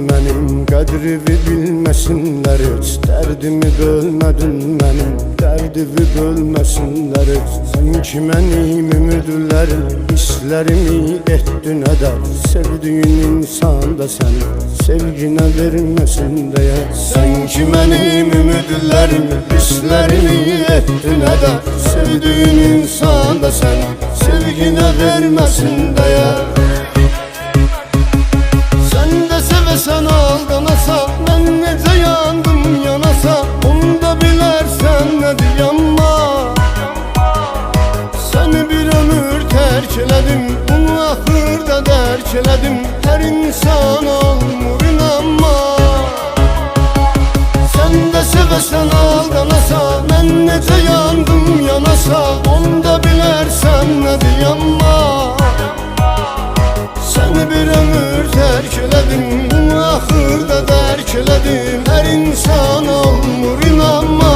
benim qədrimi bilməsinlər heç. Dərdimi bölmədin mənim, dərdimi bölməsinlər heç. Sən ki mənim ümidlərim, hisslərimi etdin ədər. Sevdiyin insan da səni sevginə verməsin deyə. Sən ki mənim ümidlərim, hisslərimi etdin ədər. Sevdiyin insan da səni sevginə verməsin deyə. Sen aldanasa, ben necə yandım yanasa, onu da bilərsən nədir yanma. Səni bir ömür tərk elədim, bunu axırda dərk elədim. Hər insan olmur inanma. Sen də sevəsən aldanasa, mən necə yandım yanasa, onu da bilərsən nədir yanma. Səni bir ömür tərk elədim, bunu axırda dərk elədim. Hər insan olmur inanma.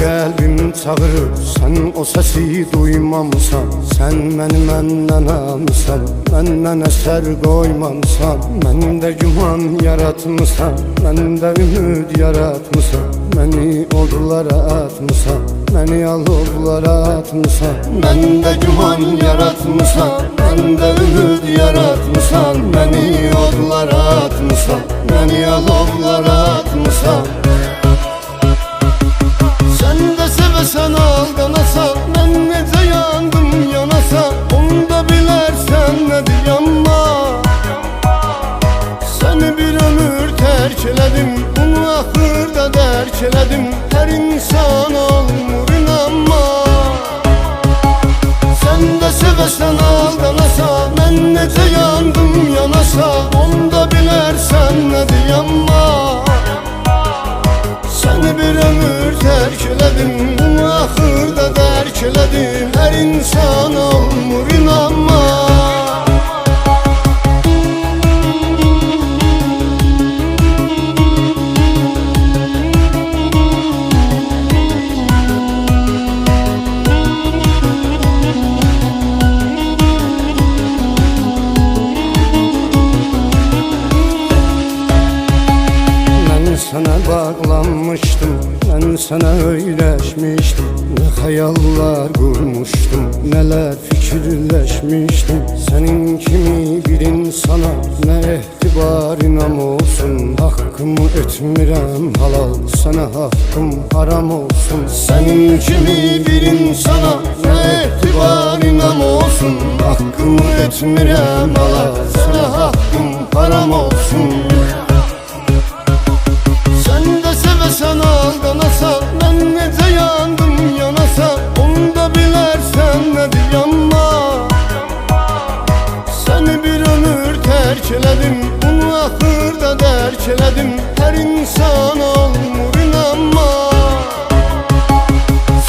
Qəlbim çağırır, sən o səsi duymamısan. Sən məni məndən almısan, məndən əsər qoymamısan. Məndə güman yaratmısan, məndə ümid yaratmısan. Məni odlara atmısan, məni alovlara atmısan. Məndə güman yaratmısan, məndə ümid yaratmısan. Məni odlara atmısan, məni alovlara atmısan. Sen aldanasa, mən necə yandım yanasa, onu da bilərsən nədir yanma. Səni bir ömür tərk elədim, bunu axırda dərk elədim. Hər insan olmur inanma. Sən də sevəsən aldanasa, mən necə yandım yanasa, onu da bilərsən nədir yanma. Səni bir ömür tərk elədim, bunu axırda dərk elədim. Hər insan olmur inanma. Sana bağlanmışdım, ben sana öyləşmişdim. Ne hayallar kurmuştum, neler fikirləşmişdim. Senin kimi bir insana ne etibarınam olsun. Hakkımı etmirəm halal, sana hakkım haram olsun. Senin kimi bir insana ne etibarınam olsun. Hakkımı etmirəm halal, sana hakkım haram olsun. Sen aldanasa, mən necə yandım yanasa, onu da bilərsən nədir yanma. Səni bir ömür tərk elədim, bunu axırda dərk elədim. Hər insan olmur inanma.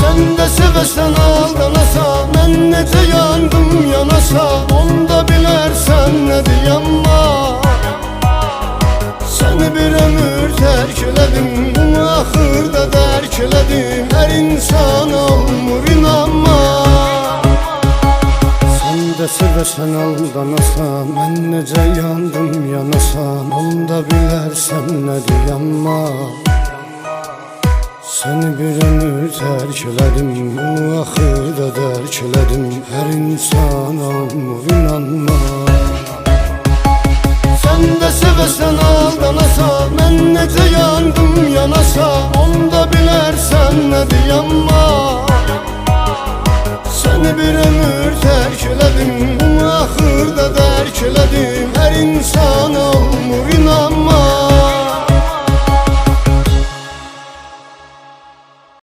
Sən də sevəsən aldanasa, mən necə yandım yanasa, onu da bilərsən nədir yanma. Səni bir ömür tərk elədim, bunu axırda dərk elədim. Hər insan olmur inanma. Sən də sevəsən aldanasa, mən necə yandım yanasam, onu da bilərsən nədir yanma. Səni bir ömür tərk elədim, bunu axırda dərk elədim. Hər insan olmur inanma. Sen de sevəsən aldanasa, mən necə yandım yanasa, onu da bilərsən nədir yanma. Səni bir ömür